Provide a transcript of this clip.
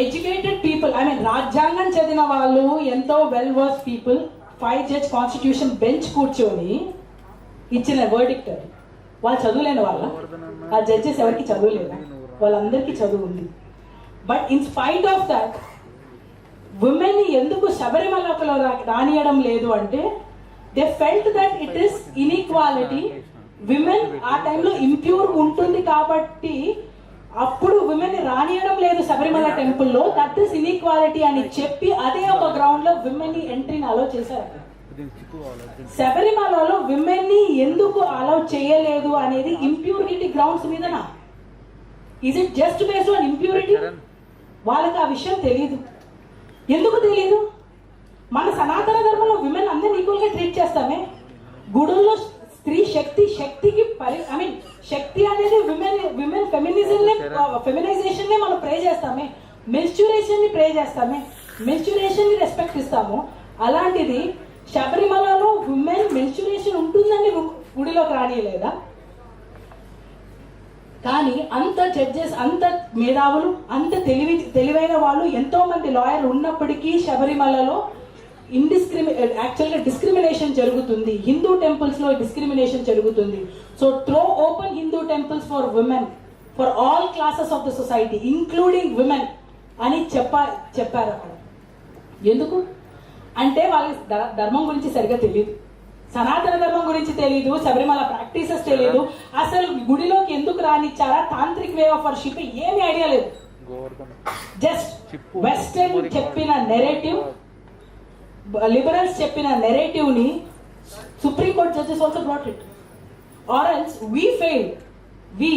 Educated people, I mean రాజ్యాంగం చదివిన వాళ్ళు, ఎంతో well verse people 5 judge constitution bench కూర్చొని ఇచ్చిన వర్డిక్ట్ అది. వాళ్ళు చదువులేని వాళ్ళ, ఆ జడ్జెస్ ఎవరికి చదువులేదా? వాళ్ళందరికీ చదువు ఉంది. But in spite of that women ఎందుకు శబరిమలలో రానియడం లేదు అంటే they felt that it is inequality. Women ఆ టైంలో ఇంప్యూర్ ఉంటుంది కాబట్టి అప్పుడు విమెన్ రానియడం లేదు శబరిమల టెంపుల్లో, దట్ ఈస్ ఇన్ఈక్వాలిటీ అని చెప్పి అదే ఒక గ్రౌండ్ లో విమెన్ ని ఎంట్రీని అలౌ చేశారు. శబరిమలలో విమెన్ ని ఎందుకు అలౌ చేయలేదు అనేది ఇంప్యూరిటీ గ్రౌండ్స్ మీదనా? Is it just based on impurity? వాళ్ళకి ఆ విషయం తెలియదు. ఎందుకు తెలియదు? మన సనాతన ధర్మంలో విమెన్ అందరిని ఈక్వల్ గా ట్రీట్ చేస్తామే. గుడుల్లో స్త్రీ శక్తికి ఐ మీన్ శక్తి అనేది విమెన్ ఫెమినైజేషన్ నే మనం ప్రే చేస్తామే, మెన్స్ట్రుయేషన్ ని ప్రే చేస్తామే, మెన్స్ట్రుయేషన్ ని రెస్పెక్ట్ ఇస్తాము. అలాంటిది శబరిమలలో విమెన్ మెన్స్ట్రుయేషన్ ఉంటుందని గుడిలోకి రానియలేదా? కానీ అంత జడ్జెస్, అంత మేధావులు, అంత తెలివైన వాళ్ళు, ఎంతో మంది లాయర్ ఉన్నప్పటికీ శబరిమలలో యాక్చువల్గా డిస్క్రిమినేషన్ జరుగుతుంది. హిందూ టెంపుల్స్ లో డిస్క్రిమినేషన్ జరుగుతుంది. So throw open Hindu temples for women, for all classes of the society including women అని చెప్పారు అక్కడ. ఎందుకు అంటే వాళ్ళకి ధర్మం గురించి సరిగా తెలియదు, సనాతన ధర్మం గురించి తెలియదు, శబరిమల ప్రాక్టీసెస్ తెలియదు, అసలు గుడిలోకి ఎందుకు రానిచ్చారా, తాంత్రిక్ వే ఆఫ్ వర్షిప్ ఏమీ ఐడియా లేదు. జస్ట్ వెస్టర్న్ చెప్పిన నెరేటివ్, లిబరల్స్ చెప్పిన నెరేటివ్ ని supreme court judges also brought it, or else we